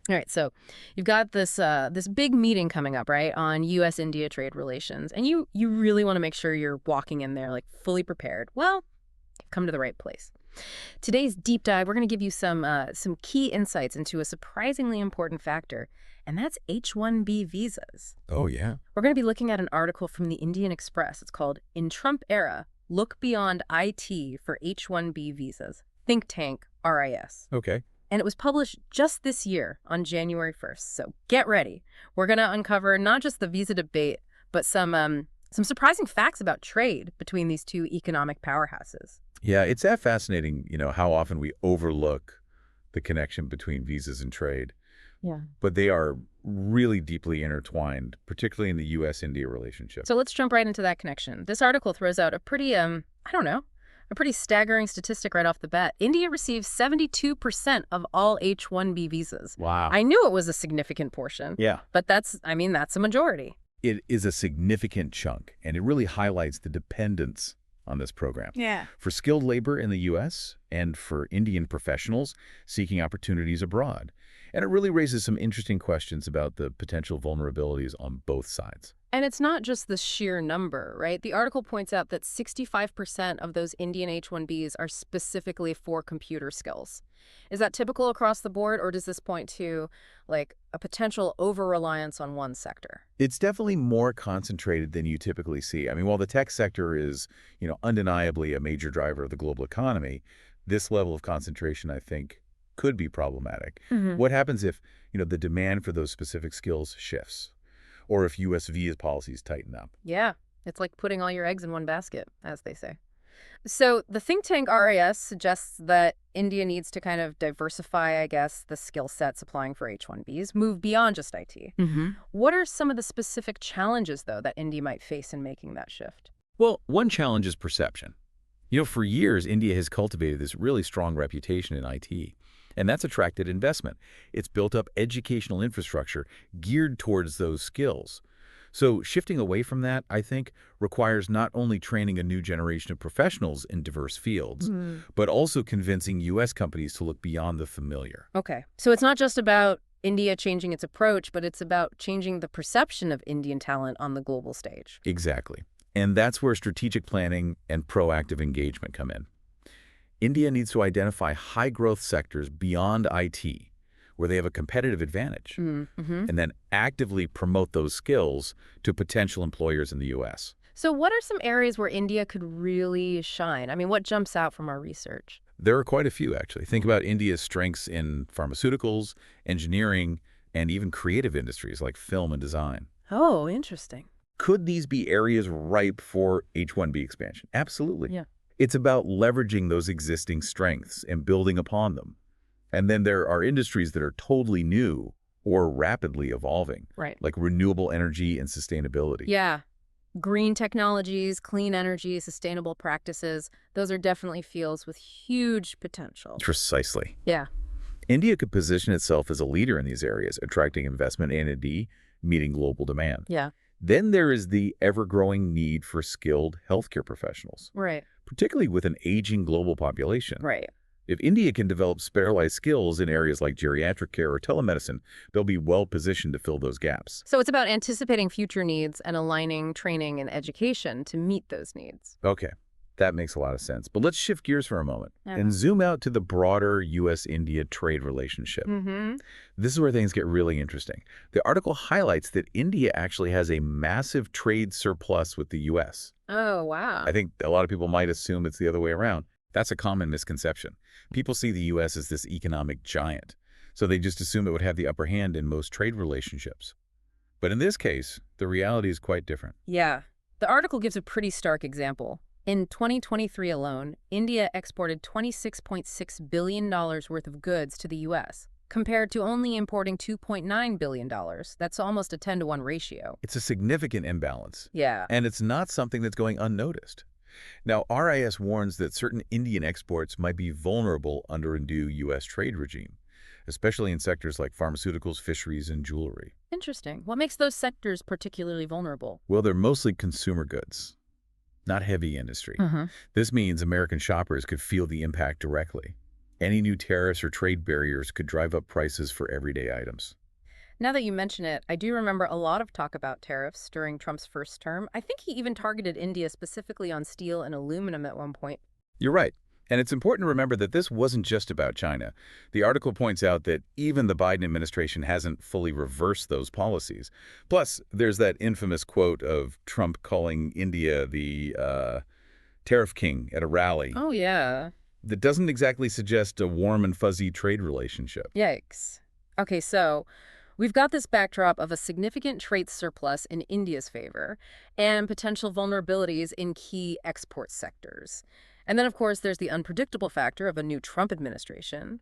All right, so you've got this big meeting coming up, right, on U.S.-India trade relations, and you really want to make sure you're walking in there like fully prepared. Well, you've come to the right place. Today's deep dive, we're going to give you some key insights into a surprisingly important factor, and that's H-1B visas. Oh, yeah. We're going to be looking at an article from the Indian Express. It's called "In Trump Era, Look Beyond IT for H-1B Visas." Think tank RIS. Okay. And it was published just this year on January 1st. So get ready. We're going to uncover not just the visa debate, but some surprising facts about trade between these two economic powerhouses. Yeah, it's that fascinating, how often we overlook the connection between visas and trade. Yeah. But they are really deeply intertwined, particularly in the U.S.-India relationship. So let's jump right into that connection. This article throws out a pretty, a pretty staggering statistic right off the bat. India receives 72% of all H-1B visas. Wow. I knew it was a significant portion. Yeah. But that's a majority. It is a significant chunk, and it really highlights the dependence on this program. Yeah. For skilled labor in the U.S. and for Indian professionals seeking opportunities abroad. And it really raises some interesting questions about the potential vulnerabilities on both sides. And it's not just the sheer number, right? The article points out that 65% of those Indian H-1Bs are specifically for computer skills. Is that typical across the board, or does this point to, like, a potential over-reliance on one sector? It's definitely more concentrated than you typically see. I mean, while the tech sector is, undeniably a major driver of the global economy, this level of concentration, I think, could be problematic. What happens if, the demand for those specific skills shifts? Or if U.S. visa policies tighten up? Yeah, it's like putting all your eggs in one basket, as they say. So the think tank RIS suggests that India needs to kind of diversify, I guess, the skill sets applying for H-1Bs, move beyond just IT. What are some of the specific challenges, though, that India might face in making that shift? Well, one challenge is perception. For years, India has cultivated this really strong reputation in IT, and that's attracted investment. It's built up educational infrastructure geared towards those skills. So shifting away from that, I think, requires not only training a new generation of professionals in diverse fields, but also convincing U.S. companies to look beyond the familiar. Okay. So it's not just about India changing its approach, but it's about changing the perception of Indian talent on the global stage. Exactly. And that's where strategic planning and proactive engagement come in. India needs to identify high-growth sectors beyond IT, where they have a competitive advantage, and then actively promote those skills to potential employers in the U.S. So what are some areas where India could really shine? I mean, what jumps out from our research? There are quite a few, actually. Think about India's strengths in pharmaceuticals, engineering, and even creative industries like film and design. Oh, interesting. Could these be areas ripe for H-1B expansion? Absolutely. Yeah. It's about leveraging those existing strengths and building upon them. And then there are industries that are totally new or rapidly evolving, Right. like renewable energy and sustainability. Yeah. Green technologies, clean energy, sustainable practices, those are definitely fields with huge potential. Precisely. Yeah. India could position itself as a leader in these areas, attracting investment and indeed meeting global demand. Yeah. Then there is the ever-growing need for skilled healthcare professionals, Right. particularly with an aging global population. Right. If India can develop specialized skills in areas like geriatric care or telemedicine, they'll be well-positioned to fill those gaps. So it's about anticipating future needs and aligning training and education to meet those needs. Okay, that makes a lot of sense. But let's shift gears for a moment and zoom out to the broader U.S.-India trade relationship. This is where things get really interesting. The article highlights that India actually has a massive trade surplus with the U.S. Oh, wow. I think a lot of people might assume it's the other way around. That's a common misconception. People see the U.S. as this economic giant, so they just assume it would have the upper hand in most trade relationships. But in this case, the reality is quite different. Yeah. The article gives a pretty stark example. In 2023 alone, India exported $26.6 billion worth of goods to the U.S., compared to only importing $2.9 billion. That's almost a 10-to-1 ratio. It's a significant imbalance. Yeah. And it's not something that's going unnoticed. Now, RIS warns that certain Indian exports might be vulnerable under a new U.S. trade regime, especially in sectors like pharmaceuticals, fisheries, and jewelry. Interesting. What makes those sectors particularly vulnerable? Well, they're mostly consumer goods, not heavy industry. This means American shoppers could feel the impact directly. Any new tariffs or trade barriers could drive up prices for everyday items. Now that you mention it, I do remember a lot of talk about tariffs during Trump's first term. I think he even targeted India specifically on steel and aluminum at one point. You're right. And it's important to remember that this wasn't just about China. The article points out that even the Biden administration hasn't fully reversed those policies. Plus, there's that infamous quote of Trump calling India the tariff king at a rally Oh, yeah. that doesn't exactly suggest a warm and fuzzy trade relationship. Yikes. Okay, so we've got this backdrop of a significant trade surplus in India's favor and potential vulnerabilities in key export sectors. And then, of course, there's the unpredictable factor of a new Trump administration.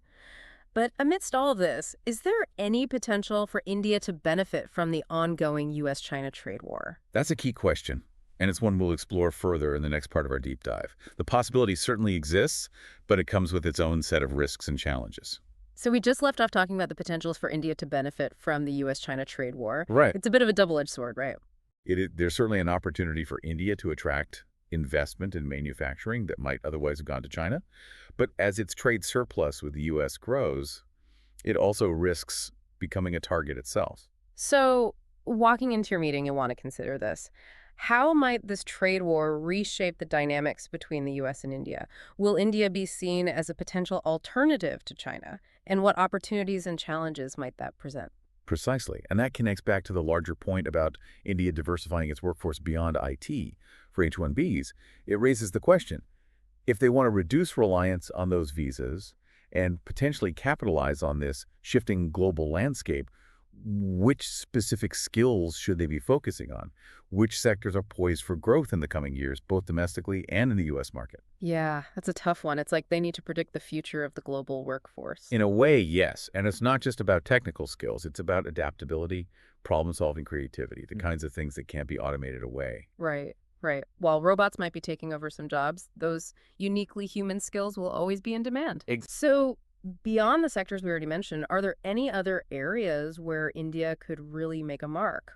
But amidst all of this, is there any potential for India to benefit from the ongoing U.S.-China trade war? That's a key question, and it's one we'll explore further in the next part of our deep dive. The possibility certainly exists, but it comes with its own set of risks and challenges. So we just left off talking about the potentials for India to benefit from the U.S.-China trade war. Right. It's a bit of a double-edged sword, right? There's certainly an opportunity for India to attract investment in manufacturing that might otherwise have gone to China. But as its trade surplus with the U.S. grows, it also risks becoming a target itself. So walking into your meeting, you want to consider this. How might this trade war reshape the dynamics between the U.S. and India? Will India be seen as a potential alternative to China? And what opportunities and challenges might that present? Precisely. And that connects back to the larger point about India diversifying its workforce beyond IT for H-1Bs. It raises the question, if they want to reduce reliance on those visas and potentially capitalize on this shifting global landscape, which specific skills should they be focusing on? Which sectors are poised for growth in the coming years, both domestically and in the U.S. market? Yeah, that's a tough one. It's like they need to predict the future of the global workforce. In a way, yes. And it's not just about technical skills. It's about adaptability, problem-solving creativity, the kinds of things that can't be automated away. Right, right. While robots might be taking over some jobs, those uniquely human skills will always be in demand. So beyond the sectors we already mentioned, are there any other areas where India could really make a mark?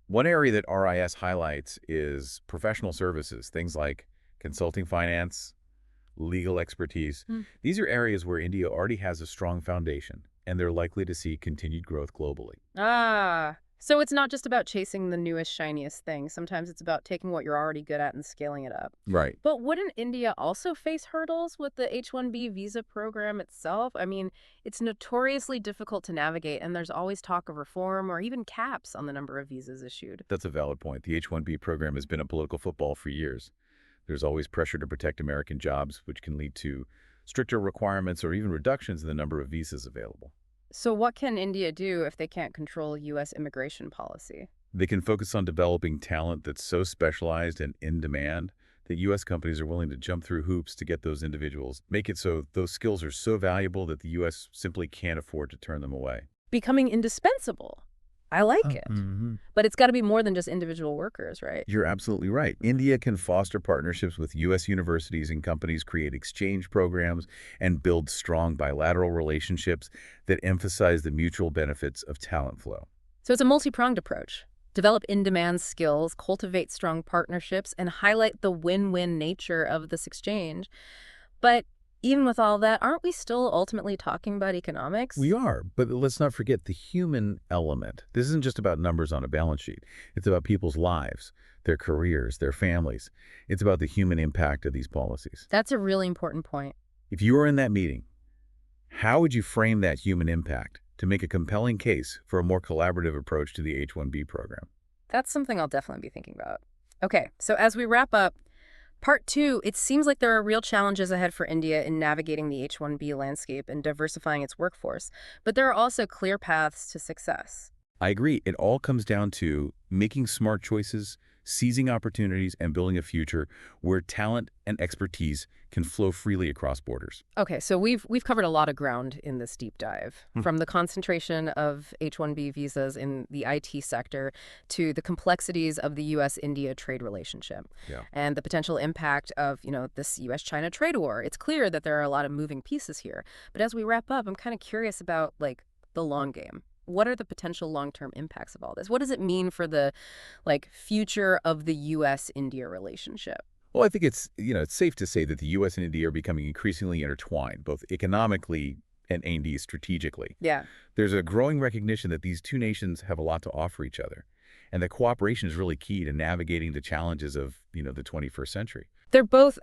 One area that RIS highlights is professional services, things like consulting finance, legal expertise. These are areas where India already has a strong foundation, and they're likely to see continued growth globally. Ah, so it's not just about chasing the newest, shiniest thing. Sometimes it's about taking what you're already good at and scaling it up. Right. But wouldn't India also face hurdles with the H-1B visa program itself? I mean, it's notoriously difficult to navigate, and there's always talk of reform or even caps on the number of visas issued. That's a valid point. The H-1B program has been a political football for years. There's always pressure to protect American jobs, which can lead to stricter requirements or even reductions in the number of visas available. So what can India do if they can't control U.S. immigration policy? They can focus on developing talent that's so specialized and in demand that U.S. companies are willing to jump through hoops to get those individuals, make it so those skills are so valuable that the U.S. simply can't afford to turn them away. Becoming indispensable. I like it. But it's got to be more than just individual workers, right? You're absolutely right. India can foster partnerships with U.S. universities and companies, create exchange programs, and build strong bilateral relationships that emphasize the mutual benefits of talent flow. So it's a multi-pronged approach. Develop in-demand skills, cultivate strong partnerships, and highlight the win-win nature of this exchange. But even with all that, aren't we still ultimately talking about economics? We are, but let's not forget the human element. This isn't just about numbers on a balance sheet. It's about people's lives, their careers, their families. It's about the human impact of these policies. That's a really important point. If you were in that meeting, how would you frame that human impact to make a compelling case for a more collaborative approach to the H-1B program? That's something I'll definitely be thinking about. Okay, so as we wrap up, Part 2, it seems like there are real challenges ahead for India in navigating the H-1B landscape and diversifying its workforce, but there are also clear paths to success. I agree. It all comes down to making smart choices, seizing opportunities, and building a future where talent and expertise can flow freely across borders. Okay, so we've covered a lot of ground in this deep dive, from the concentration of H-1B visas in the IT sector to the complexities of the U.S.-India trade relationship and the potential impact of, this U.S.-China trade war. It's clear that there are a lot of moving pieces here. But as we wrap up, I'm kind of curious about, the long game. What are the potential long-term impacts of all this? What does it mean for the, future of the U.S.-India relationship? Well, I think it's safe to say that the U.S. and India are becoming increasingly intertwined, both economically and strategically. Yeah. There's a growing recognition that these two nations have a lot to offer each other, and that cooperation is really key to navigating the challenges of the 21st century. They're both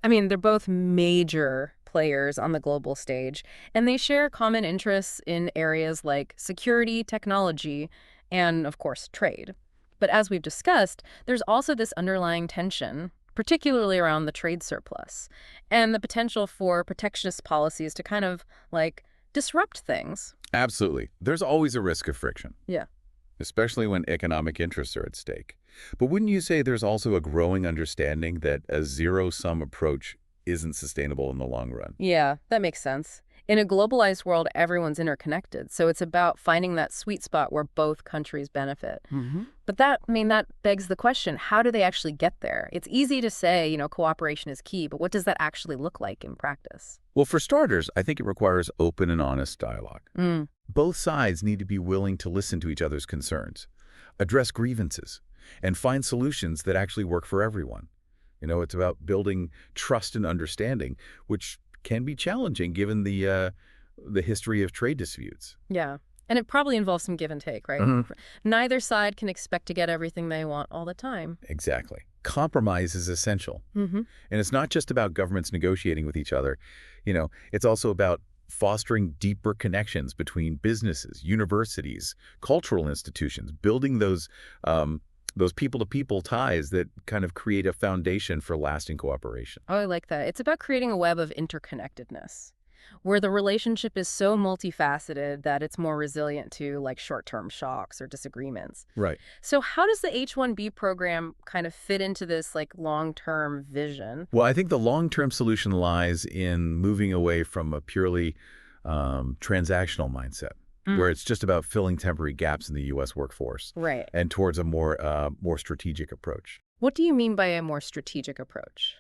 major players on the global stage, and they share common interests in areas like security, technology, and, of course, trade. But as we've discussed, there's also this underlying tension, particularly around the trade surplus, and the potential for protectionist policies to kind of, like, disrupt things. Absolutely. There's always a risk of friction, Yeah. especially when economic interests are at stake. But wouldn't you say there's also a growing understanding that a zero-sum approach isn't sustainable in the long run? Yeah, that makes sense. In a globalized world, everyone's interconnected, so it's about finding that sweet spot where both countries benefit. Hmm. But that begs the question, how do they actually get there? It's easy to say, cooperation is key, but what does that actually look like in practice? Well, for starters, I think it requires open and honest dialogue. Mm, Both sides need to be willing to listen to each other's concerns, address grievances, and find solutions that actually work for everyone. It's about building trust and understanding, which can be challenging given the history of trade disputes. yeah. And it probably involves some give and take, right? Mhm. Neither side can expect to get everything they want all the time. Exactly. Compromise is essential. Mm-hmm. And it's not just about governments negotiating with each other. It's also about fostering deeper connections between businesses, universities, cultural institutions, building those people-to-people ties that kind of create a foundation for lasting cooperation. Oh, I like that. It's about creating a web of interconnectedness, where the relationship is so multifaceted that it's more resilient to like short-term shocks or disagreements. Right. So how does the H-1B program kind of fit into this like long-term vision? Well, I think the long-term solution lies in moving away from a purely transactional mindset, where Mm, it's just about filling temporary gaps in the U.S. workforce, right. and towards a more strategic approach. What do you mean by a more strategic approach?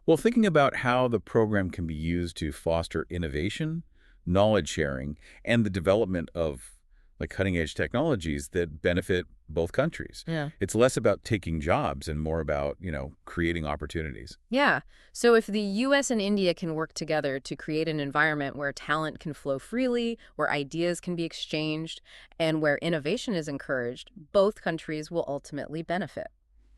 Well, thinking about how the program can be used to foster innovation, knowledge sharing, and the development of like cutting-edge technologies that benefit both countries. Yeah. It's less about taking jobs and more about creating opportunities. Yeah. So if the US and India can work together to create an environment where talent can flow freely, where ideas can be exchanged, and where innovation is encouraged, both countries will ultimately benefit.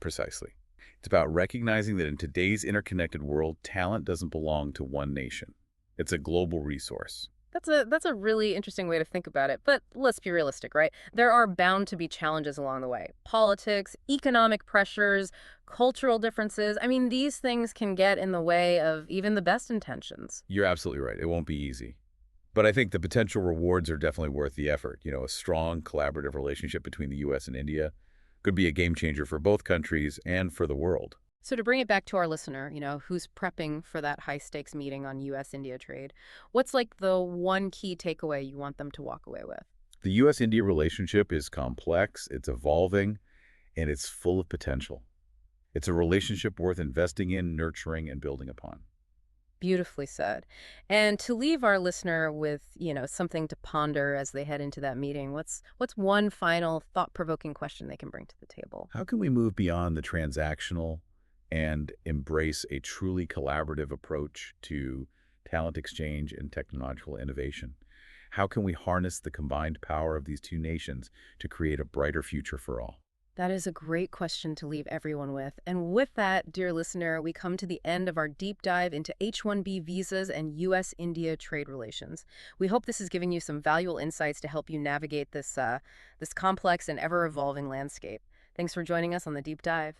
Precisely. It's about recognizing that in today's interconnected world, talent doesn't belong to one nation. It's a global resource. That's a really interesting way to think about it. But let's be realistic, right? There are bound to be challenges along the way. Politics, economic pressures, cultural differences. These things can get in the way of even the best intentions. You're absolutely right. It won't be easy. But I think the potential rewards are definitely worth the effort. A strong collaborative relationship between the U.S. and India could be a game changer for both countries and for the world. So to bring it back to our listener, who's prepping for that high stakes meeting on US-India trade, what's like the one key takeaway you want them to walk away with? The U.S.-India relationship is complex, it's evolving, and it's full of potential. It's a relationship worth investing in, nurturing, and building upon. Beautifully said. And to leave our listener with, something to ponder as they head into that meeting, what's one final thought-provoking question they can bring to the table? How can we move beyond the transactional and embrace a truly collaborative approach to talent exchange and technological innovation? How can we harness the combined power of these two nations to create a brighter future for all? That is a great question to leave everyone with. And with that, dear listener, we come to the end of our deep dive into H-1B visas and U.S.-India trade relations. We hope this has given you some valuable insights to help you navigate this complex and ever-evolving landscape. Thanks for joining us on the deep dive.